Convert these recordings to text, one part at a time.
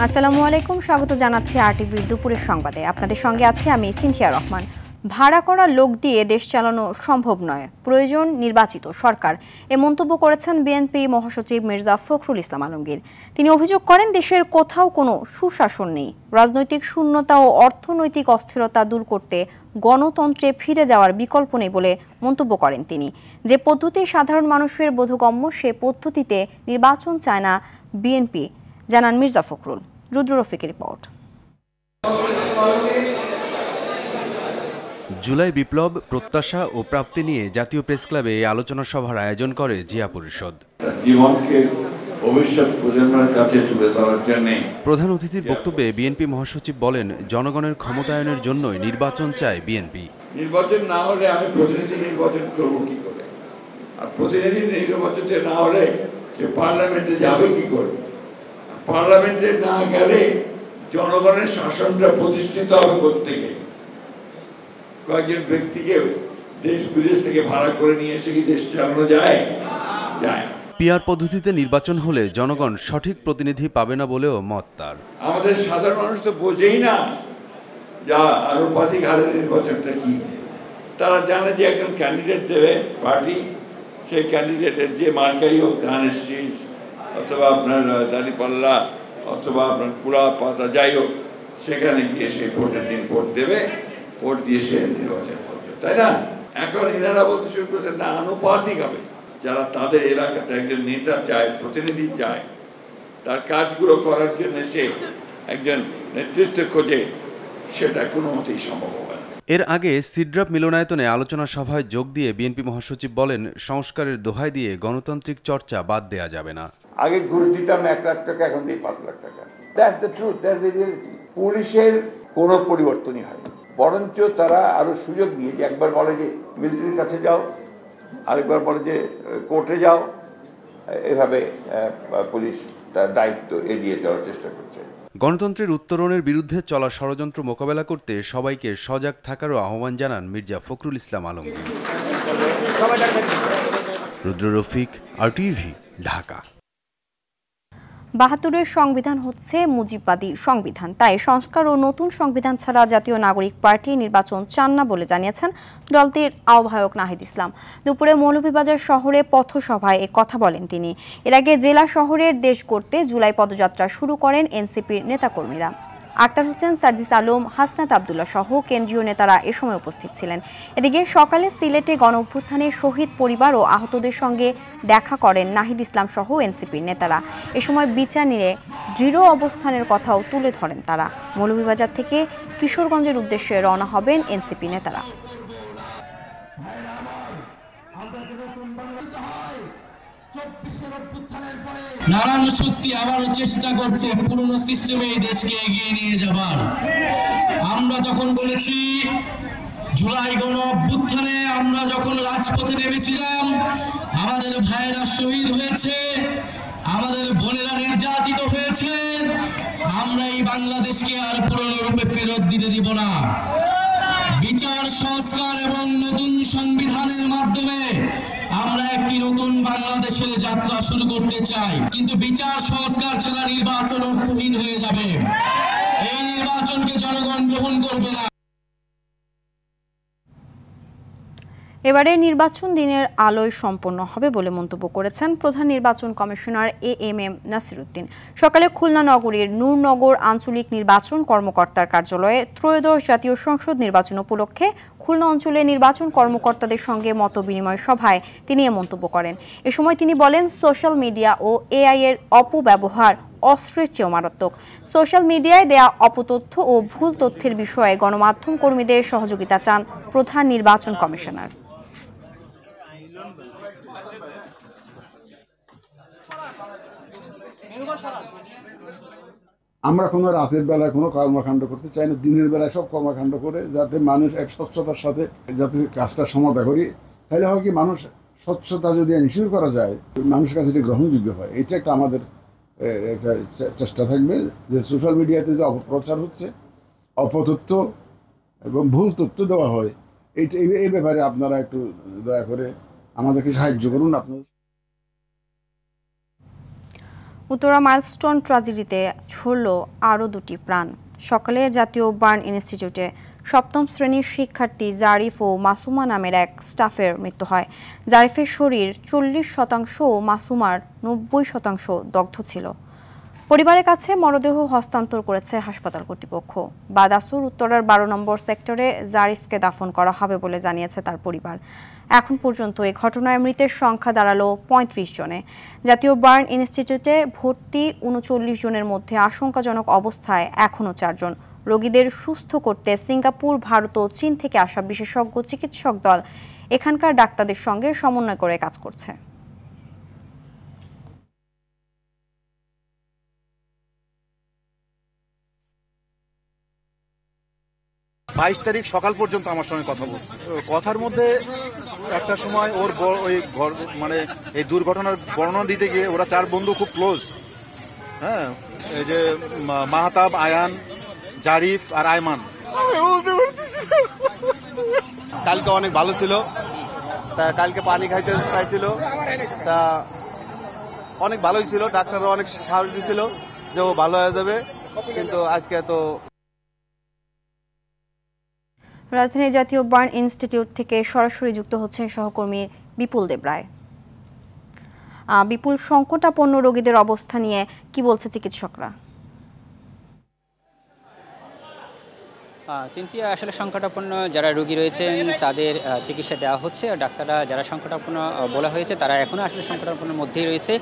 আসসালামু আলাইকুম, স্বাগত জানাচ্ছি আরটিভির দুপুরের সংবাদে। আপনাদের সঙ্গে আছি আমি সিনথিয়া রহমান। ভাড়া করা লোক দিয়ে দেশ চালানো সম্ভব নয়, প্রয়োজন নির্বাচিত সরকার, এ মন্তব্য করেছেন বিএনপি মহাসচিব মির্জা ফখরুল ইসলাম আলমগীর। তিনি অভিযোগ করেন, দেশের কোথাও কোনো সুশাসন নেই। রাজনৈতিক শূন্যতা ও অর্থনৈতিক অস্থিরতা দূর করতে গণতন্ত্রে ফিরে যাওয়ার বিকল্প নেই বলে মন্তব্য করেন তিনি। যে পদ্ধতি সাধারণ মানুষের বোধগম্য, সে পদ্ধতিতে নির্বাচন চায় না বিএনপি, জানান মির্জা ফখরুল। রুদ্র রফিকের রিপোর্ট। জুলাই বিপ্লব, প্রত্যাশা ও প্রাপ্তি নিয়ে জাতীয় প্রেস ক্লাবে এই আলোচনা সভার আয়োজন করে জিয়া পরিষদ। জীবনকে ভবিষ্যৎ প্রজন্মের কাছে তুলে ধরার জন্য প্রধান অতিথির বক্তব্যে বিএনপি মহাসচিব বলেন, জনগণের ক্ষমতায়নের জন্যই নির্বাচন চায় বিএনপি। নির্বাচন না হলে আমি প্রতিনিধি নির্বাচন করব কি করে, আর প্রতিনিধি নির্বাচনে না হলে সে পার্লামেন্টে যাবে কি করে, পার্লামেন্টে না গেলে জনগণের শাসনটা প্রতিষ্ঠিত হবে কোত্থেকে? কয়েকজন ব্যক্তিকে দেশ বিদেশ থেকে ভাড়া করে নিয়ে এসে কি দেশ চালানো যায়? যায় না। পিআর পদ্ধতিতে নির্বাচন হলে জনগণ সঠিক প্রতিনিধি পাবে না বলেও মত তার। আমাদের সাধারণ মানুষ তো বোঝেই না যা আনুপাতিক হারের নির্বাচনটা কি। তারা জানে যে একজন ক্যান্ডিডেট দেবে পার্টি, সেই ক্যান্ডিডেটের যে মার্কাই হোক, ধানের শীষ অথবা আপনার দাঁড়িপাল্লা অথবা আপনার কুড়া পাতা যাই হোক, সেখানে গিয়ে সেই ভোটের দিন ভোট দেবে, ভোট দিয়ে সে নির্বাচন করবে, তাই না? এখন এনারা বলতে শুরু করেছে না, আনুপাতিক হবে। যারা তাদের এলাকাতে একজন নেতা চায়, প্রতিনিধি চায়, তার কাজগুলো করার জন্য সে একজন নেতৃত্ব খোঁজে, সেটা কোনো মতেই সম্ভব হবে না। এর আগে সিড্রাপ মিলনায়তনে আলোচনা সভায় যোগ দিয়ে বিএনপি মহাসচিব বলেন, সংস্কারের দোহাই দিয়ে গণতান্ত্রিক চর্চা বাদ দেয়া যাবে না। আগে ঘুষ দিতাম 1 লাখ টাকা, এখন দিই 5 লাখ টাকা। That's the truth, that's the reality. পুলিশের কোনো পরিবর্তনই হয়, বরঞ্চ তারা আরো সুযোগ নিয়ে, যে একবার বলে যে মিলিটারির কাছে যাও, আরেকবার বলে যে কোর্টে যাও, এভাবে পুলিশ তার দায়িত্ব এড়িয়ে যাওয়ার চেষ্টা করছে। গণতন্ত্রের উত্তরণের বিরুদ্ধে চলা ষড়যন্ত্র মোকাবেলা করতে সবাইকে সজাগ থাকারও আহ্বান জানান মির্জা ফখরুল ইসলাম আলমগীর। রুদ্র রফিক, আরটিভি, ঢাকা। ৭২-এর সংবিধান হচ্ছে মুজিববাদী সংবিধান, তাই সংস্কার ও নতুন সংবিধান ছাড়া জাতীয় নাগরিক পার্টি নির্বাচন চান না বলে জানিয়েছেন দলটির আহ্বায়ক নাহিদ ইসলাম। দুপুরে মৌলভীবাজার শহরে পথসভায় এ কথা বলেন তিনি। এর আগে জেলা শহরের দেশ করতে জুলাই পদযাত্রা শুরু করেন এনসিপির নেতাকর্মীরা। আক্তার হোসেন, সার্জিস আলম, হাসনাত আবদুল্লাহ সহ কেন্দ্রীয় নেতারা এ সময় উপস্থিত ছিলেন। এদিকে সকালে সিলেটে গণঅভ্যুত্থানে শহীদ পরিবার ও আহতদের সঙ্গে দেখা করেন নাহিদ ইসলাম সহ এনসিপির নেতারা। এ সময় বিচার নিয়ে দৃঢ় অবস্থানের কথাও তুলে ধরেন তারা। মৌলভীবাজার থেকে কিশোরগঞ্জের উদ্দেশ্যে রওনা হবেন এনসিপি নেতারা। নানান শক্তি আবারও চেষ্টা করছে পুরনো সিস্টেমে এই দেশকে এগিয়ে নিয়ে যাবার। আমরা যখন বলেছি জুলাই গণ অভ্যুত্থানে আমরা যখন রাজপথে নেমেছিলাম, আমাদের ভাইয়েরা শহীদ হয়েছে, আমাদের বোনেরা নির্যাতিত হয়েছে, আমরা এই বাংলাদেশকে আর পুরনো রূপে ফেরত দিতে দিব না। বিচার সংস্কার এবং নতুন সংবিধানের মাধ্যমে আমরা একটি নতুন বাংলাদেশের যাত্রা শুরু করতে চাই, কিন্তু বিচার সংস্কার ছাড়া নির্বাচন অর্থহীন হয়ে যাবে। এই নির্বাচনকে জনগণ গ্রহণ করবে না। এবারে নির্বাচন দিনের আলোয় সম্পন্ন হবে বলে মন্তব্য করেছেন প্রধান নির্বাচন কমিশনার এএমএম নাসিরউদ্দিন। সকালে খুলনা নগরীর নূরনগর আঞ্চলিক নির্বাচন কর্মকর্তার কার্যালয়ে ত্রয়োদশ জাতীয় সংসদ নির্বাচন উপলক্ষে খুলনা অঞ্চলে নির্বাচন কর্মকর্তাদের সঙ্গে মতবিনিময় সভায় তিনি এ মন্তব্য করেন। এ সময় তিনি বলেন, সোশ্যাল মিডিয়া ও এআই এর অপব্যবহার অস্ত্রের চেয়েও মারাত্মক। সোশ্যাল মিডিয়ায় দেয়া অপতথ্য ও ভুল তথ্যের বিষয়ে গণমাধ্যম কর্মীদের সহযোগিতা চান প্রধান নির্বাচন কমিশনার। আমরা কোনো রাতের বেলায় কোনো কর্মকাণ্ড করতে চাই না, দিনের বেলায় সব কর্মকাণ্ড করে যাতে মানুষ এক স্বচ্ছতার সাথে যাতে কাজটা সমাধা করি, তাহলে হয় কি, মানুষ স্বচ্ছতা যদি এনশিওর করা যায়, মানুষের কাছে এটি গ্রহণযোগ্য হয়। এটা একটা আমাদের একটা চেষ্টা থাকবে যে সোশ্যাল মিডিয়াতে যে অপপ্রচার হচ্ছে, অপতথ্য এবং ভুল তথ্য দেওয়া হয়, এই ব্যাপারে আপনারা একটু দয়া করে আমাদেরকে সাহায্য করুন। আপনাদের উত্তরা মাইলস্টোন ট্র্যাজেডিতে ঝরল আরও 2টি প্রাণ। সকালে জাতীয় বার্ন ইনস্টিটিউটে 7ম শ্রেণীর শিক্ষার্থী জারিফ ও মাসুমা নামের এক স্টাফের মৃত্যু হয়। জারিফের শরীর 40% ও মাসুমার 90% দগ্ধ ছিল। পরিবারের কাছে মরদেহ হস্তান্তর করেছে হাসপাতাল কর্তৃপক্ষ। বাদ আসর উত্তরার 12 নম্বর সেক্টরে জারিফকে দাফন করা হবে বলে জানিয়েছে তার পরিবার। এখন পর্যন্ত এই ঘটনায় মৃতের সংখ্যা দাঁড়ালো 35 জনে। জাতীয় বার্ন ইনস্টিটিউটে ভর্তি 39 জনের মধ্যে আশঙ্কাজনক অবস্থায় এখনও 4 জন। রোগীদের সুস্থ করতে সিঙ্গাপুর, ভারত ও চীন থেকে আসা বিশেষজ্ঞ চিকিৎসক দল এখানকার ডাক্তারদের সঙ্গে সমন্বয় করে কাজ করছে। 22 তারিখ সকাল পর্যন্ত আমার সঙ্গে কথা বলছে। কথার মধ্যে একটা সময় ওর ওই মানে এই দুর্ঘটনার বর্ণনা দিতে গিয়ে ওরা 4 বন্ধু খুব ক্লোজ, হ্যাঁ, এই যে মাহতাব, আয়ান, জারিফ আর আয়মান। কালকে অনেক ভালো ছিল, তা কালকে পানি খাইতে চাইছিল, তা অনেক ভালোই ছিল। ডাক্তাররা অনেক সাহস দিয়েছিল যে ও ভালো হয়ে যাবে, কিন্তু আজকে তো। রাজধানীর জাতীয় বার্ন ইনস্টিটিউট থেকে সরাসরি যুক্ত হচ্ছেন সহকর্মী বিপুল দেবরায়। বিপুল, সংকটাপন্ন রোগীদের অবস্থা নিয়ে কি বলছে চিকিৎসকরা? সিনথিয়া, আসলে সংকটাপন্ন যারা রোগী রয়েছেন তাদের চিকিৎসা দেওয়া হচ্ছে। ডাক্তাররা যারা সংকটাপন্ন বলা হয়েছে তারা এখনও আসলে সংকটাপন্নের মধ্যেই রয়েছে,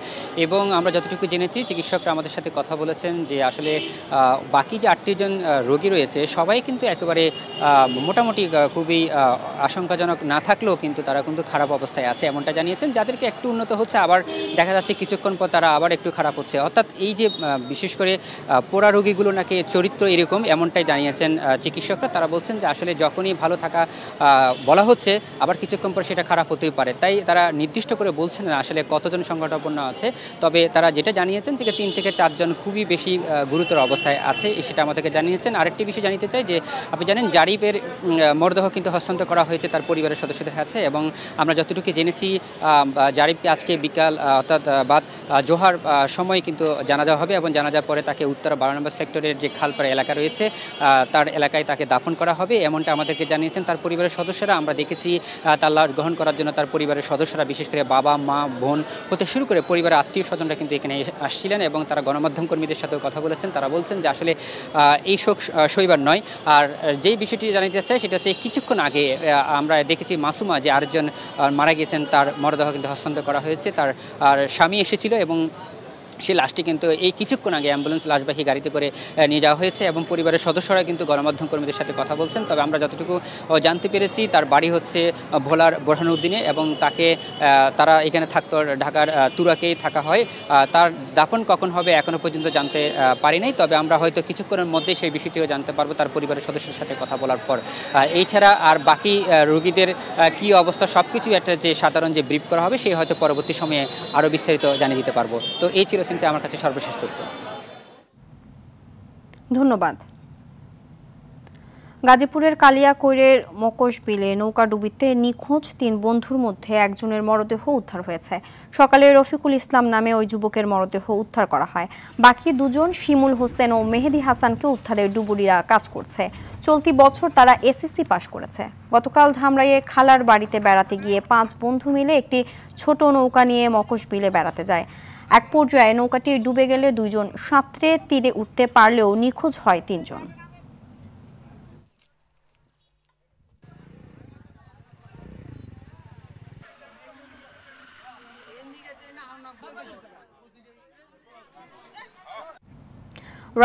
এবং আমরা যতটুকু জেনেছি চিকিৎসকরা আমাদের সাথে কথা বলেছেন যে আসলে বাকি যে 8টি জন রোগী রয়েছে সবাই কিন্তু একেবারে মোটামুটি খুবই আশঙ্কাজনক না থাকলেও কিন্তু তারা কিন্তু খারাপ অবস্থায় আছে এমনটা জানিয়েছেন। যাদেরকে একটু উন্নত হচ্ছে, আবার দেখা যাচ্ছে কিছুক্ষণ পর তারা আবার একটু খারাপ হচ্ছে। অর্থাৎ এই যে বিশেষ করে পোড়া রোগীগুলো নাকি চরিত্র এরকম, এমনটাই জানিয়েছেন চিকিৎসকরা। তারা বলছেন যে আসলে যখনই ভালো থাকা বলা হচ্ছে আবার কিছুক্ষণ পর সেটা খারাপ হতেই পারে, তাই তারা নির্দিষ্ট করে বলছেন না আসলে কতজন সংকটাপন্ন আছে। তবে তারা যেটা জানিয়েছেন যে 3 থেকে 4 জন খুবই বেশি গুরুতর অবস্থায় আছে, সেটা আমাদেরকে জানিয়েছেন। আরেকটি বিষয় জানিতে চাই যে আপনি জানেন জারিফের মরদেহ কিন্তু হস্তান্তর করা হয়েছে তার পরিবারের সদস্যদের কাছে, এবং আমরা যতটুকু জেনেছি জারিফকে আজকে বিকাল অর্থাৎ বাদ জোহার সময় কিন্তু জানাজা হবে, এবং জানাজার পরে তাকে উত্তরা 12 নম্বর সেক্টরের যে খালপাড়া এলাকা রয়েছে তার এলাকায় তাকে দাফন করা হবে, এমনটা আমাদেরকে জানিয়েছেন তার পরিবারের সদস্যরা। আমরা দেখেছি তার লাশ গ্রহণ করার জন্য তার পরিবারের সদস্যরা, বিশেষ করে বাবা, মা, বোন হতে শুরু করে পরিবারের আত্মীয় স্বজনরা কিন্তু এখানে আসছিলেন, এবং তারা গণমাধ্যম কর্মীদের সাথেও কথা বলেছেন। তারা বলছেন যে আসলে এই শোক সইবার নয়। আর যেই বিষয়টি জানাতে চাই সেটা হচ্ছে কিছুক্ষণ আগে আমরা দেখেছি মাসুমা যে আরেকজন মারা গিয়েছেন, তার মরদেহ কিন্তু হস্তান্তর করা হয়েছে। তার স্বামী এসেছিল এবং সেই লাশটি কিন্তু এই কিছুক্ষণ আগে অ্যাম্বুলেন্স লাশবাহী গাড়িতে করে নিয়ে যাওয়া হয়েছে, এবং পরিবারের সদস্যরা কিন্তু গণমাধ্যম কর্মীদের সাথে কথা বলছেন। তবে আমরা যতটুকু জানতে পেরেছি তার বাড়ি হচ্ছে ভোলার বোরহানউদ্দিনে, এবং তারা এখানে থাকতো ঢাকার তুরাকেই থাকা হয়। তার দাফন কখন হবে এখনও পর্যন্ত জানতে পারি নাই, তবে আমরা হয়তো কিছুক্ষণের মধ্যে সেই বিষয়টিও জানতে পারবো তার পরিবারের সদস্যের সাথে কথা বলার পর। এছাড়া আর বাকি রোগীদের কী অবস্থা সব কিছু একটা যে সাধারণ যে ব্রিফ করা হবে সেই হয়তো পরবর্তী সময়ে আরও বিস্তারিত জানিয়ে দিতে পারবো। তো এই ছিল আমার কাছে সর্বশেষ তথ্য। ধন্যবাদ। গাজীপুরের কালিয়াকৈরের মকশবিলে নৌকাডুবিতে নিখোঁজ 3 বন্ধুর মধ্যে একজনের মরদেহ উদ্ধার হয়েছে। সকালে রফিকুল ইসলাম নামে ওই যুবকের মরদেহ উদ্ধার করা হয়। বাকি 2 জন শিমুল হোসেন ও মেহেদি হাসানকে উদ্ধারে ডুবুরিরা কাজ করছে। চলতি বছর তারা এসএসসি পাশ করেছে। গতকাল ধামরাইয়ে খালার বাড়িতে বেড়াতে গিয়ে 5 বন্ধু মিলে একটি ছোট নৌকা নিয়ে মকশবিলে বেড়াতে যায়। এক পর্যায়ে নৌকাটি ডুবে গেলে 2 জন সাঁতরে তীরে উঠতে পারলেও নিখোঁজ হয় 3 জন।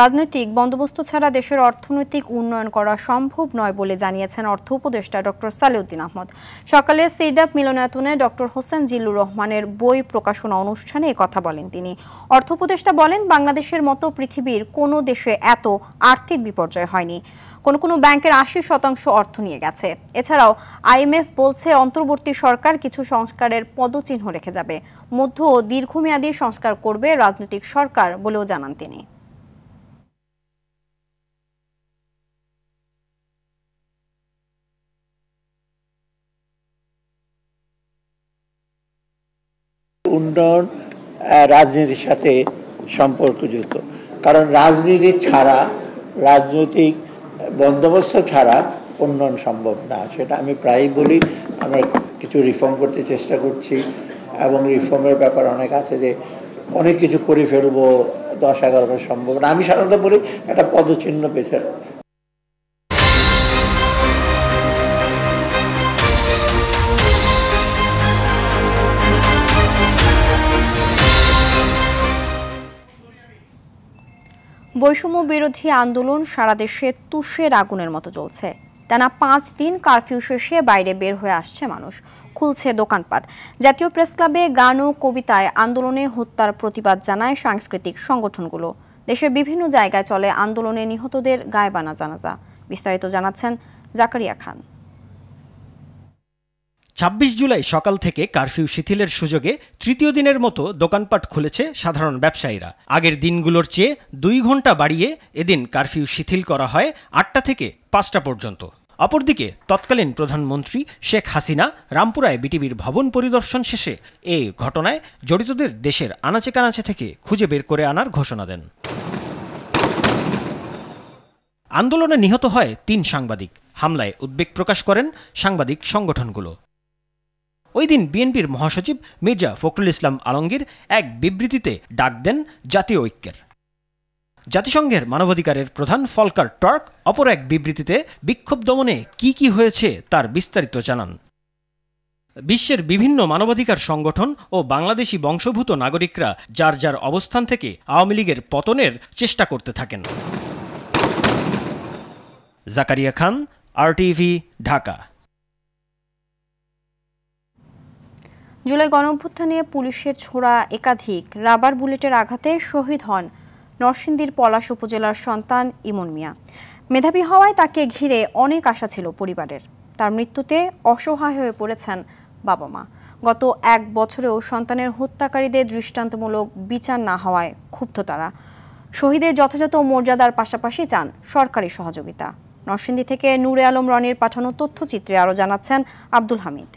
রাজনৈতিক বন্দোবস্ত ছাড়া দেশের অর্থনৈতিক উন্নয়ন করা সম্ভব নয় বলে জানিয়েছেন অর্থ উপদেষ্টা ডক্টর সালেউদ্দিন আহমদ। সকালে সিডাপ মিলনায়তনে ডক্টর হোসেন জিল্লুর রহমানের বই প্রকাশনা অনুষ্ঠানে কথা বলেন তিনি। অর্থ উপদেষ্টা বলেন, বাংলাদেশের মতো পৃথিবীর কোনো দেশে এত আর্থিক বিপর্যয় হয়নি। কোনো ব্যাংকের 80% অর্থ নিয়ে গেছে। এছাড়াও আইএমএফ বলছে অন্তর্বর্তী সরকার কিছু সংস্কারের পদচিহ্ন রেখে যাবে। মধ্য ও দীর্ঘমেয়াদী সংস্কার করবে রাজনৈতিক সরকার বলেও জানান তিনি। উন্নয়ন রাজনীতির সাথে সম্পর্কযুক্ত। কারণ রাজনীতি ছাড়া, রাজনৈতিক বন্দোবস্ত ছাড়া উন্নয়ন সম্ভব না, সেটা আমি প্রায়ই বলি। আমরা কিছু রিফর্ম করতে চেষ্টা করছি এবং রিফর্মের ব্যাপার অনেক আছে, যে অনেক কিছু করে ফেলবো, 10-11 সম্ভব না। আমি সাধারণত বলি একটা পদচিহ্ন পেছে। বৈষম্য বিরোধী আন্দোলন সারা দেশে তুষের আগুনের মতো চলছে। টানা 5 দিন কারফিউ শেষে বাইরে বের হয়ে আসছে মানুষ, খুলছে দোকানপাট। জাতীয় প্রেস ক্লাবে গান ও কবিতায় আন্দোলনে হত্যার প্রতিবাদ জানায় সাংস্কৃতিক সংগঠনগুলো। দেশের বিভিন্ন জায়গায় চলে আন্দোলনে নিহতদের গায়বানা জানাজা। বিস্তারিত জানাচ্ছেন জাকারিয়া খান। 26 জুলাই সকাল থেকে কারফিউ শিথিলের সুযোগে তৃতীয় দিনের মতো দোকানপাট খুলেছে সাধারণ ব্যবসায়ীরা। আগের দিনগুলোর চেয়ে 2 ঘন্টা বাড়িয়ে এদিন কারফিউ শিথিল করা হয় 8টা থেকে 5টা পর্যন্ত। অপরদিকে তৎকালীন প্রধানমন্ত্রী শেখ হাসিনা রামপুরায় বিটিভির ভবন পরিদর্শন শেষে এই ঘটনায় জড়িতদের দেশের আনাচে কানাচে থেকে খুঁজে বের করে আনার ঘোষণা দেন। আন্দোলনে নিহত হয় 3 সাংবাদিক। হামলায় উদ্বেগ প্রকাশ করেন সাংবাদিক সংগঠনগুলো। ওই দিন বিএনপির মহাসচিব মির্জা ফখরুল ইসলাম আলমগীর এক বিবৃতিতে ডাক দেন জাতীয় ঐক্যের। জাতিসংঘের মানবাধিকারের প্রধান ফলকার টার্ক অপর এক বিবৃতিতে বিক্ষোভ দমনে কি হয়েছে তার বিস্তারিত জানান। বিশ্বের বিভিন্ন মানবাধিকার সংগঠন ও বাংলাদেশি বংশোদ্ভূত নাগরিকরা যার যার অবস্থান থেকে আওয়ামী লীগের পতনের চেষ্টা করতে থাকেন। জাকারিয়া খান, RTV, ঢাকা। জুলাই গণঅভ্যুত্থানে পুলিশের ছোড়া একাধিক রাবার বুলেটের আঘাতে শহীদ হন নরসিংদীর পলাশ উপজেলার সন্তান ইমন মিয়া। মেধাবী হওয়ায় তাকে ঘিরে অনেক আশা ছিল পরিবারের। তার মৃত্যুতে অসহায় হয়ে পড়েছেন বাবা মা। গত 1 বছরেও সন্তানের হত্যাকারীদের দৃষ্টান্তমূলক বিচার না হওয়ায় ক্ষুব্ধ তারা। শহীদের যথাযথ মর্যাদার পাশাপাশি চান সরকারি সহযোগিতা। নরসিংদী থেকে নূরে আলম রনির পাঠানো তথ্যচিত্রে আরও জানাচ্ছেন আব্দুল হামিদ।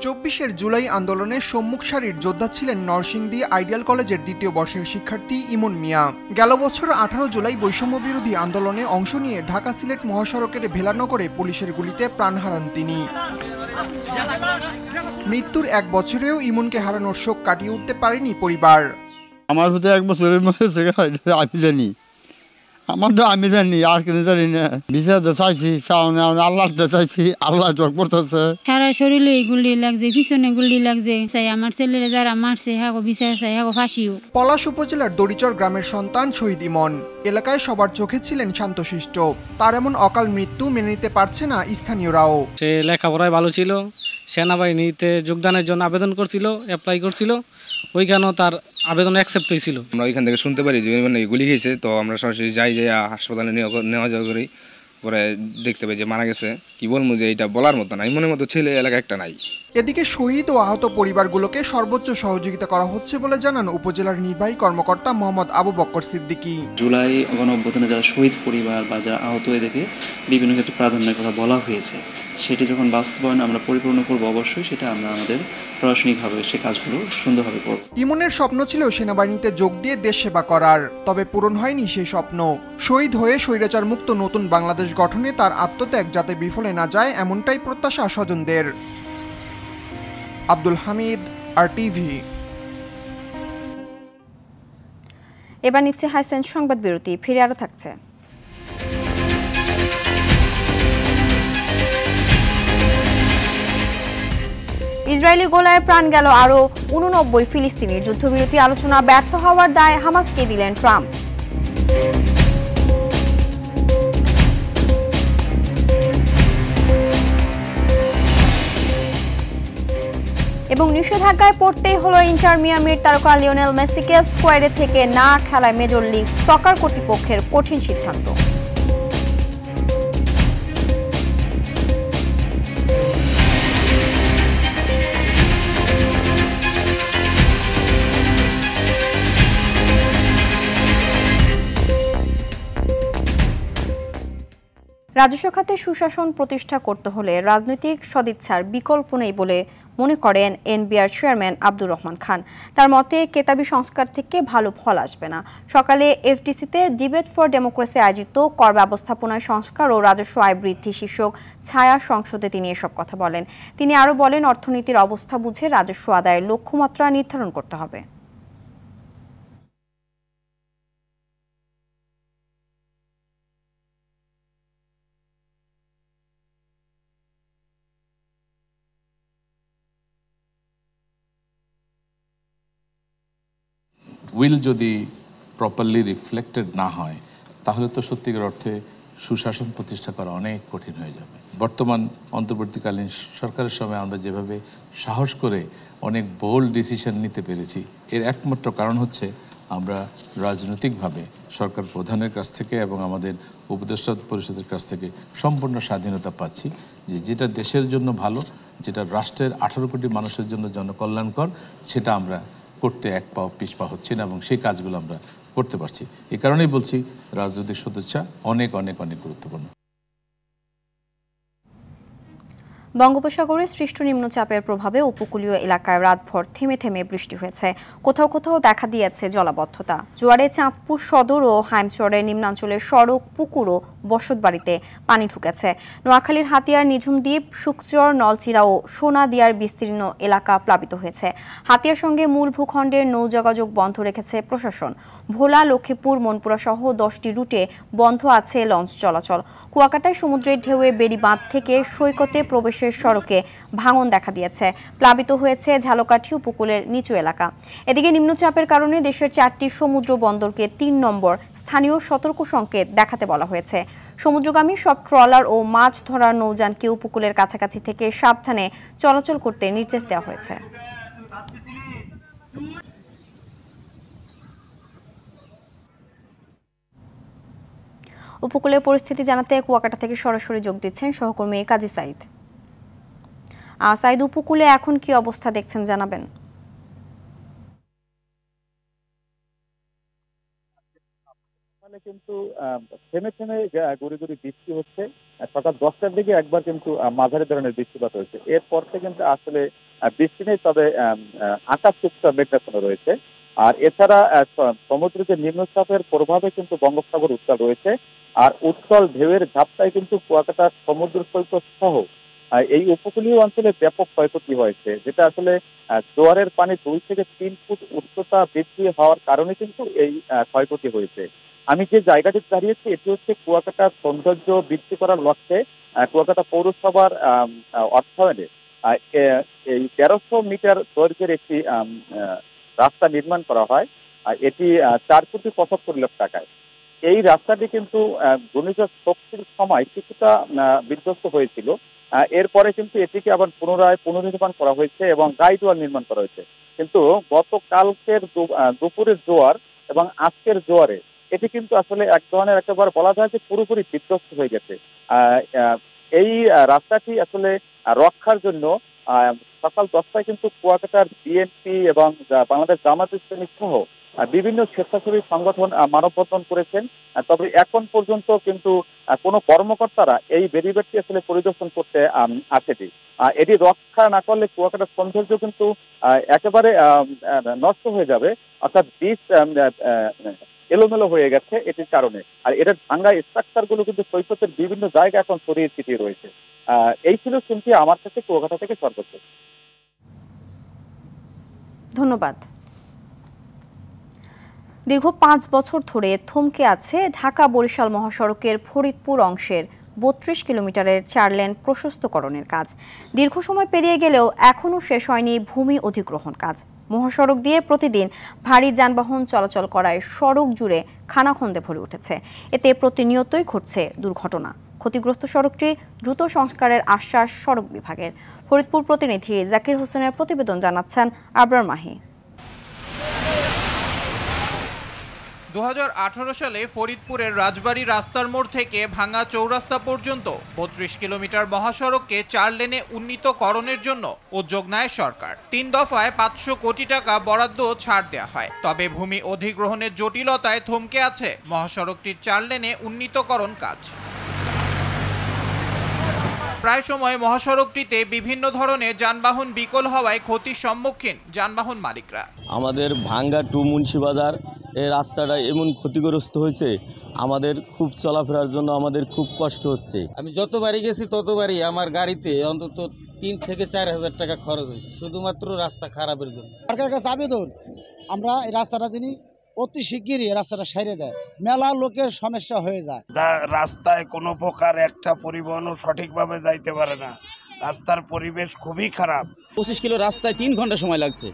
24 জুলাই আন্দোলনের সম্মুখ সারির যোদ্ধা ছিলেন নরসিংদী আইডিয়াল কলেজের 2য় বর্ষের শিক্ষার্থী ইমন মিয়া। গেল বছর 18 জুলাই বৈষম্য বিরোধী আন্দোলনে অংশ নিয়ে ঢাকা সিলেট মহাসড়কের ভেলানগরে পুলিশের গুলিতে প্রাণ হারান তিনি। মৃত্যুর 1 বছরেও ইমনকে হারানোর শোক কাটিয়ে উঠতে পারেনি পরিবার। আমার হতে 1 বছরের মধ্যে আমি জানি, আমার তো আমি জানি, আর কেন জানি না। বিচার তো চাইছি, আল্লাহ তো চাইছি, আল্লাহ জগ করতেছে। সারা শরীরে গুলি লাগছে, পিছনে গুলি লাগছে। চাই আমার ছেলেরা যারা মারছে হাগো বিচার চাই, হাগো ফাঁসিও। পলাশ উপজেলার দড়িচর গ্রামের সন্তান শহীদ ইমন এলাকায় সবার চোখে ছিলেন শান্তশিষ্ট। তার এমন অকাল মৃত্যু মেনে নিতে পারছে না স্থানীয়রাও। সে লেখাপড়ায় ভালো ছিল, সেনাবাহিনীতে যোগদানের জন্য আবেদন করছিল, অ্যাপ্লাই করছিল, ওইখানেও তার আবেদন অ্যাকসেপ্ট হয়েছিল। আমরা ওইখান থেকে শুনতে পারি যে মানে গুলি খেয়েছে, তো আমরা সরাসরি যাই যে হাসপাতালে নেওয়া যাওয়া করি। পরে দেখতে পাই যে মারা গেছে। কি বলবো যে এটা বলার মতো নাই, মনের মতো ছেলে এলাকা একটা নাই। এদিকে শহীদ ও আহত পরিবারগুলোকে সর্বোচ্চ সহযোগিতা করা হচ্ছে বলে জানান উপজেলার নির্বাহী কর্মকর্তা মোহাম্মদ আবু বক্কর সিদ্দিকী। জুলাই গণঅভ্যুত্থানে যারা শহীদ পরিবার বা যারা আহত এদেরকে বিভিন্ন ক্ষেত্রে প্রাধান্যের কথা বলা হয়েছে, সেটি যখন বাস্তবায়ন আমরা পরিপূর্ণ করব, অবশ্যই সেটা আমরা আমাদের প্রশাসনিকভাবে সে কাজগুলো সুন্দরভাবে করব। ইমনের স্বপ্ন ছিল সেনাবাহিনীতে যোগ দিয়ে দেশ সেবা করার, তবে পূরণ হয়নি সেই স্বপ্ন। শহীদ হয়ে স্বৈরাচার মুক্ত নতুন বাংলাদেশ গঠনে তার আত্মত্যাগ যাতে বিফলে না যায়, এমনটাই প্রত্যাশা স্বজনদের। আব্দুল হামিদ, RTV। এবার নিচ্ছে হাইসেন্স সংবাদ বিরতি, ফিরে আরো থাকছে। ইসরায়েলি গোলায় প্রাণ গেল আরো 89 ফিলিস্তিনির। যুদ্ধবিরতি আলোচনা ব্যর্থ হওয়ার দায় হামাসকে দিলেন ট্রাম্প। এবং নিষেধাজ্ঞায় পড়তেই হলো ইন্টার মিয়ামির তারকা লিওনেল মেসিকে স্কোয়াডে থেকে না খেলায় মেজর লিগ সকার কর্তৃপক্ষের কঠিন সিদ্ধান্ত। রাজস্ব খাতে সুশাসন প্রতিষ্ঠা করতে হলে রাজনৈতিক সদিচ্ছার বিকল্প নেই বলে মনে করেন এনবিআর চেয়ারম্যান আব্দুর রহমান খান। তার মতে কেতাবি সংস্কার থেকে ভালো ফল আসবে না। সকালে এফডিসিতে ডিবেট ফর ডেমোক্রেসি আয়োজিত কর ব্যবস্থাপনায় সংস্কার ও রাজস্ব আয় বৃদ্ধি শীর্ষক ছায়া সংসদে তিনি এসব কথা বলেন। তিনি আরও বলেন, অর্থনীতির অবস্থা বুঝে রাজস্ব আদায়ের লক্ষ্যমাত্রা নির্ধারণ করতে হবে। উইল যদি প্রপারলি রিফ্লেক্টেড না হয় তাহলে তো সত্যিকার অর্থে সুশাসন প্রতিষ্ঠা করা অনেক কঠিন হয়ে যাবে। বর্তমান অন্তর্বর্তীকালীন সরকারের সময় আমরা যেভাবে সাহস করে অনেক বোল্ড ডিসিশন নিতে পেরেছি, এর একমাত্র কারণ হচ্ছে আমরা রাজনৈতিকভাবে সরকার প্রধানের কাছ থেকে এবং আমাদের উপদেষ্টা পরিষদের কাছ থেকে সম্পূর্ণ স্বাধীনতা পাচ্ছি যে যেটা দেশের জন্য ভালো, যেটা রাষ্ট্রের 18 কোটি মানুষের জন্য জনকল্যাণকর, সেটা আমরা করতে এক পাও পিছপা হচ্ছে না এবং সেই কাজগুলো আমরা করতে পারছি। এই কারণেই বলছি রাজনৈতিক সদিচ্ছা অনেক অনেক অনেক গুরুত্বপূর্ণ। বঙ্গোপসাগরে সৃষ্ট নিম্নচাপের প্রভাবে উপকূলীয় এলাকায় রাতভর থেমে থেমে বৃষ্টি হয়েছে। কোথাও কোথাও দেখা দিয়েছে জলাবদ্ধতা। জোয়ারে চাঁদপুর সদর ও হাইমচরের নিম্নাঞ্চলের সড়ক, পুকুর ও বসতবাড়িতে পানি ঢুকেছে। নোয়াখালীর হাতিয়ার, নিঝুম দ্বীপ, শুকচর, নলচিরা ও সোনাদিয়ার বিস্তীর্ণ এলাকা প্লাবিত হয়েছে। হাতিয়ার সঙ্গে মূল ভূখণ্ডের নৌ যোগাযোগ বন্ধ রেখেছে প্রশাসন। ভোলা, লক্ষ্মীপুর, মনপুরা সহ 10টি রুটে বন্ধ আছে লঞ্চ চলাচল। কুয়াকাটায় সমুদ্রের ঢেউয়ে বেড়িবাঁধ থেকে সৈকতে প্রবেশের সড়কে ভাঙন দেখা দিয়েছে। প্লাবিত হয়েছে ঝালকাঠি উপকূলের নিচু এলাকা। এদিকে নিম্নচাপের কারণে দেশের 4টি সমুদ্র বন্দরকে 3 নম্বর স্থানীয় সতর্ক সংকেত দেখাতে বলা হয়েছে। সমুদ্রগামী সব ট্রলার ও মাছ ধরার নৌযানকে উপকূলের কাছাকাছি থেকে সাবধানে চলাচল করতে নির্দেশ দেওয়া হয়েছে। উপকূলের পরিস্থিতি জানাতে কুয়াকাটা থেকে সরাসরি যোগ দিচ্ছেন সহকর্মী কাজী সাইদ। সাইদ, উপকূলে এখন কি অবস্থা দেখছেন জানাবেন? কিন্তু থেমে থেমে গুড়ি গুড়ি বৃষ্টি হচ্ছে। সকাল 10টার দিকে একবার কিন্তু মাঝারি ধরনের বৃষ্টিপাত হয়েছে। এরপর থেকে কিন্তু আসলে বৃষ্টি নেই, তবে আকাশ কিছুটা মেঘাচ্ছন্ন রয়েছে। আর এছাড়া সমুদ্রের যে নিম্নচাপের প্রভাবে কিন্তু বঙ্গোপসাগর উত্তাল রয়েছে। আর উত্তাল ঢেউয়ের ঝাপটায় কিন্তু কুয়াকাটার সমুদ্র সৈকত সহ এই উপকূলীয় অঞ্চলে ব্যাপক ক্ষয়ক্ষতি হয়েছে, যেটা আসলে জোয়ারের পানি 2 থেকে 3 ফুট উচ্চতা বৃদ্ধি হওয়ার কারণে কিন্তু এই ক্ষয়ক্ষতি হয়েছে। আমি যে জায়গাটি দাঁড়িয়েছি এটি হচ্ছে কুয়াকাটার সৌন্দর্য বৃদ্ধি করার লক্ষ্যে কুয়াকাটা পৌরসভার অর্থায়নে এই 1300 মিটার দৈর্ঘ্যের একটি রাস্তা নির্মাণ করা হয়। এটি 4 কোটি 75 লাখ টাকায়। এই রাস্তাটি কিন্তু ঘূর্ণিঝড় শক্তির সময় কিছুটা বিধ্বস্ত হয়েছিল। এরপরে কিন্তু এটিকে আবার পুনরায় পুনর্নির্মাণ করা হয়েছে এবং গাইড ওয়াল নির্মাণ করা হয়েছে। কিন্তু গতকালকের দুপুরের জোয়ার এবং আজকের জোয়ারে এটি কিন্তু আসলে এক ধরনের একেবারে বলা যায় যে পুরোপুরি বিধ্বস্ত হয়ে গেছে। এই রাস্তাটি আসলে রক্ষার জন্য সকাল 10টায় কিন্তু কুয়াকাটার বিএনপি এবং বাংলাদেশ জামাত ইসলামী সহ বিভিন্ন স্বেচ্ছাসেবী সংগঠন মানববন্ধন করেছেন। তবে এখন পর্যন্ত কিন্তু কোনো কর্মকর্তারা এই ব্যারিকেডটি আসলে পরিদর্শন করতে আসেনি। এটি রক্ষা না করলে কুয়াকাটার সৌন্দর্য কিন্তু একেবারে নষ্ট হয়ে যাবে, অর্থাৎ বীজ এলোমেলো হয়ে গেছে এটির কারণে। আর এটার ভাঙ্গা স্ট্রাকচারগুলো কিন্তু সৈকতের বিভিন্ন জায়গায় এখন ছড়িয়ে ছিটিয়ে রয়েছে। এই ছিল শুনছি আমার কাছে কুয়াকাটা থেকে সর্বোচ্চ। ধন্যবাদ। দীর্ঘ 5 বছর ধরে থমকে আছে ঢাকা বরিশাল মহাসড়কের ফরিদপুর অংশের 32 কিলোমিটারের 4 লেন প্রশস্তকরণের কাজ। দীর্ঘ সময় পেরিয়ে গেলেও এখনও শেষ হয়নি ভূমি অধিগ্রহণ কাজ। মহাসড়ক দিয়ে প্রতিদিন ভারী যানবাহন চলাচল করায় সড়ক জুড়ে খানাখন্দে ভরে উঠেছে। এতে প্রতিনিয়তই ঘটছে দুর্ঘটনা। ক্ষতিগ্রস্ত সড়কটি দ্রুত সংস্কারের আশ্বাস সড়ক বিভাগের। ফরিদপুর প্রতিনিধি জাকির হোসেনের প্রতিবেদন জানাচ্ছেন আবরার মাহি। 2018 সালে ফরিদপুরের রাজবাড়ী রাস্তার মোড় থেকে ভাঙা চৌরাস্তা পর্যন্ত 32 কিলোমিটার মহাসড়ককে 4 লেনে উন্নীতকরণের জন্য উদ্যোগ নেয় সরকার। 3 দফায় 500 কোটি টাকা বরাদ্দ ছাড় দেওয়া হয়। তবে ভূমি অধিগ্রহণের জটিলতায় থমকে আছে মহাসড়কটির 4 লেনে উন্নীতকরণ কাজ। প্রায় সময় মহাসড়কটিতে বিভিন্ন ধরনের যানবাহন বিকল হওয়ায় ক্ষতির সম্মুখীন যানবাহন মালিকরা। আমাদের ভাঙ্গা টু মুন্সিবাজার এই রাস্তাটা এমন ক্ষতিগ্রস্ত হয়েছে, আমাদের খুব চলাফেরার জন্য আমাদের খুব কষ্ট হচ্ছে। আমি যতবারই গেছি ততবারই আমার গাড়িতে অন্তত 3 থেকে 4 হাজার টাকা খরচ হয়েছে শুধুমাত্র রাস্তা খারাপের জন্য। সরকারের কাছে আবেদন, আমরা এই রাস্তাটা যিনি অতি শিগগিরই রাস্তাটা সাইরে দেয়, মেলা লোকের সমস্যা হয়ে যায়। রাস্তায় কোনো প্রকার একটা পরিবহনও সঠিকভাবে যাইতে পারে না, রাস্তার পরিবেশ খুবই খারাপ। 25 কিলো রাস্তায় 3 ঘন্টা সময় লাগছে।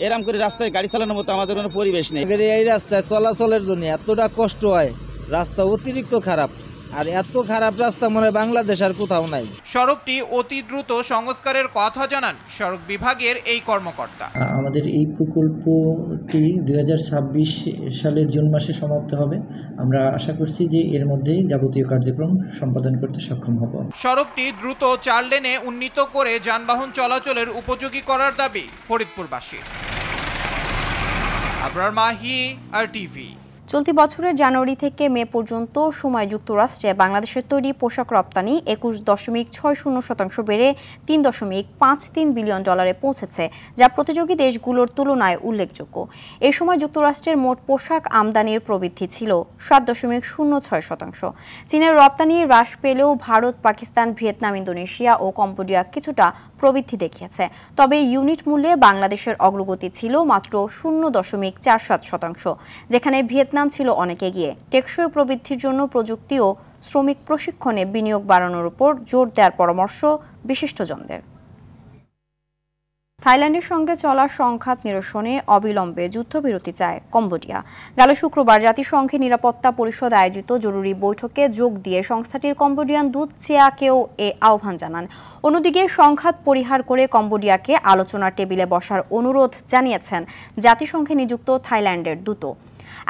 এরকম করে রাস্তায় গাড়ি চালানোর মতো আমাদের কোনো পরিবেশ নেই। এই রাস্তায় চলাচলের জন্য এতটা কষ্ট হয়, রাস্তা অতিরিক্ত খারাপ, আর এত খারাপ রাস্তা মনে হয় বাংলাদেশ আর কোথাও নাই। সড়কটি অতি দ্রুত সংস্কারের কথা জানান সড়ক বিভাগের এই কর্মকর্তা। আমাদের এই প্রকল্পটি 2026 সালের জুন মাসে সমাপ্ত হবে। আমরা আশা করছি যে এর মধ্যেই যাবতীয় কার্যক্রম সম্পাদন করতে সক্ষম হব। সড়কটি দ্রুত 4 লেনে উন্নীত করে যানবাহন চলাচলের উপযোগী করার দাবি ফরিদপুরবাসীর। আবরার মাহি, RTV। চলতি বছরের জানুয়ারি থেকে মে পর্যন্ত সময় যুক্তরাষ্ট্রে বাংলাদেশের তৈরি পোশাক রপ্তানি 21.60% বেড়ে $3.53 বিলিয়ন পৌঁছেছে, যা প্রতিযোগী দেশগুলোর তুলনায় উল্লেখযোগ্য। এ সময় যুক্তরাষ্ট্রের মোট পোশাক আমদানির প্রবৃদ্ধি ছিল 7.06%। চীনের রপ্তানি হ্রাস পেলেও ভারত, পাকিস্তান, ভিয়েতনাম, ইন্দোনেশিয়া ও কম্বোডিয়া কিছুটা প্রবৃদ্ধি দেখিয়েছে। তবে ইউনিট মূল্যে বাংলাদেশের অগ্রগতি ছিল মাত্র 0.47%, যেখানে ভিয়েতনাম ছিল অনেক এগিয়ে। টেকসই প্রবৃদ্ধির জন্য প্রযুক্তি ও শ্রমিক প্রশিক্ষণে বিনিয়োগ বাড়ানোর উপর জোর দেওয়ার পরামর্শ বিশিষ্টজনদের। থাইল্যান্ডের সঙ্গে চলা সংঘাত নিরসনে অবিলম্বে যুদ্ধবিরতি চায় কম্বোডিয়া। গেল শুক্রবার জাতিসংঘের নিরাপত্তা পরিষদ আয়োজিত জরুরি বৈঠকে যোগ দিয়ে সংস্থাটির কম্বোডিয়ান দূত চেয়াকেও এ আহ্বান জানান। অন্যদিকে সংঘাত পরিহার করে কম্বোডিয়াকে আলোচনার টেবিলে বসার অনুরোধ জানিয়েছেন জাতিসংঘে নিযুক্ত থাইল্যান্ডের দূত।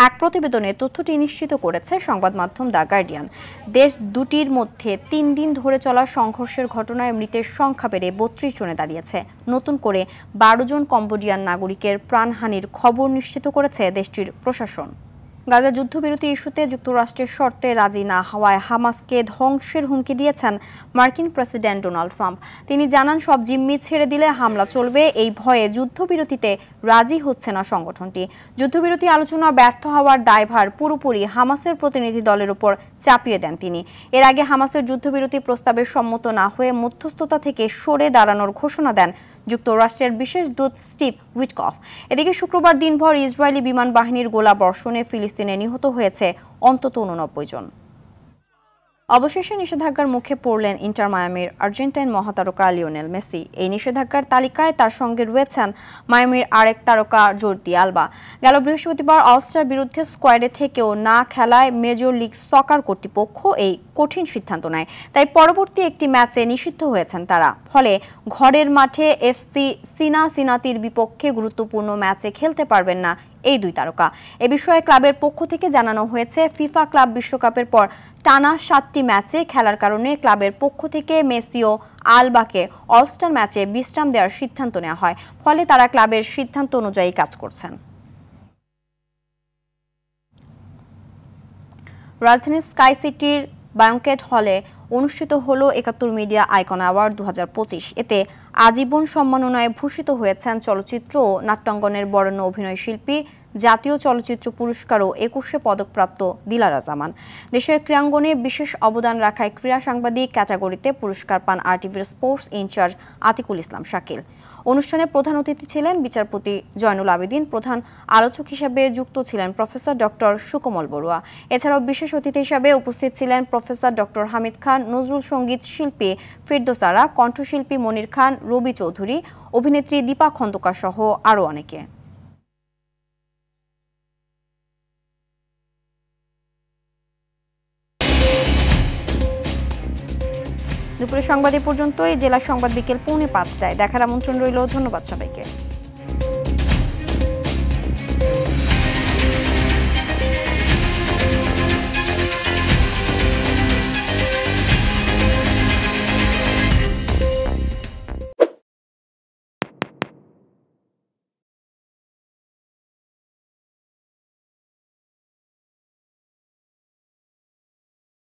এক প্রতিবেদনে তথ্যটি নিশ্চিত করেছে সংবাদ মাধ্যম দ্য গার্ডিয়ান। দেশ দুটির মধ্যে 3 দিন ধরে চলা সংঘর্ষের ঘটনায় মৃতের সংখ্যা বেড়ে 32 জনে দাঁড়িয়েছে। নতুন করে 12 জন কম্বোডিয়ান নাগরিকের প্রাণহানির খবর নিশ্চিত করেছে দেশটির প্রশাসন। গাজা যুদ্ধবিরতি ইস্যুতে যুক্তরাষ্ট্রের শর্তে রাজি না হওয়ায় হামাসকে ধ্বংসের হুমকি দিয়েছেন মার্কিন প্রেসিডেন্ট ডোনাল্ড ট্রাম্প। তিনি জানান, সব জিম্মি ছেড়ে দিলে হামলা চলবে। এই ভয়ে যুদ্ধবিরতিতে রাজি হচ্ছে না সংগঠনটি। যুদ্ধবিরতি আলোচনা ব্যর্থ হওয়ার দায়ভার পুরোপুরি হামাসের প্রতিনিধি দলের উপর চাপিয়ে দেন তিনি। এর আগে হামাসের যুদ্ধবিরতি প্রস্তাবে সম্মত না হয়ে মধ্যস্থতা থেকে সরে দাঁড়ানোর ঘোষণা দেন যুক্তরাষ্ট্রের বিশেষ দূত স্টিভ উইটকফ। এদিকে শুক্রবার দিনভর ইসরায়েলি বিমান বাহিনীর গোলাবর্ষণে ফিলিস্তিনে নিহত হয়েছে অন্তত 89 জন। অবশেষে নিষেধাজ্ঞার মুখে পড়লেন ইন্টার মায়ামির আর্জেন্টাইন মহাতারকা লিওনেল মেসি। এই নিষেধাজ্ঞার তালিকায় তার সঙ্গে রয়েছেন মায়ামির আরেক তারকা জর্দি আলবা। গেল বৃহস্পতিবার অলস্টার বিরুদ্ধে স্কোয়াডে থেকেও না খেলায় মেজর লিগ সকার কর্তৃপক্ষ এই কঠিন সিদ্ধান্ত নেয়। তাই পরবর্তী একটি ম্যাচে নিষিদ্ধ হয়েছেন তারা। ফলে ঘরের মাঠে এফসি সিনাসিনাতির বিপক্ষে গুরুত্বপূর্ণ ম্যাচে খেলতে পারবেন না এই দুই তারকা। এ বিষয়ে ক্লাবের পক্ষ থেকে জানানো হয়েছে, ফিফা ক্লাব বিশ্বকাপের পর টানা 7টি ম্যাচে খেলার কারণে ক্লাবের পক্ষ থেকে মেসি ও আলবাকে অলস্টার ম্যাচে বিশ্রাম দেওয়ার সিদ্ধান্ত নেওয়া হয়। ফলে তারা ক্লাবের সিদ্ধান্ত অনুযায়ী কাজ করছেন। রাজধানীর স্কাই সিটির ব্যাংকেট হলে অনুষ্ঠিত হলো 71 মিডিয়া আইকন অ্যাওয়ার্ড 2025। এতে আজীবন সম্মাননায় ভূষিত হয়েছেন চলচ্চিত্র ও নাট্যাঙ্গনের বরেণ্য অভিনয় শিল্পী, জাতীয় চলচ্চিত্র পুরস্কার ও 21 পদকপ্রাপ্ত দিলারা জামান। দেশের ক্রীড়াঙ্গনে বিশেষ অবদান রাখায় ক্রীড়া সাংবাদিক ক্যাটাগরিতে পুরস্কার পান RTVর স্পোর্টস ইনচার্জ আতিকুল ইসলাম শাকিল। অনুষ্ঠানে প্রধান অতিথি ছিলেন বিচারপতি জয়নুল আবেদিন। প্রধান আলোচক হিসেবে যুক্ত ছিলেন প্রফেসর ডক্টর সুকমল বড়ুয়া। এছাড়াও বিশেষ অতিথি হিসেবে উপস্থিত ছিলেন প্রফেসর ডক্টর হামিদ খান, নজরুল সঙ্গীত শিল্পী ফিরদৌসারা, কণ্ঠশিল্পী মনির খান, রবি চৌধুরী, অভিনেত্রী দীপা খন্দকার সহ আরও অনেকে। দুপুরের সংবাদ এ পর্যন্তই। জেলা সংবাদ বিকেল 4:45টায় দেখার আমন্ত্রণ রইল। ধন্যবাদ সবাইকে।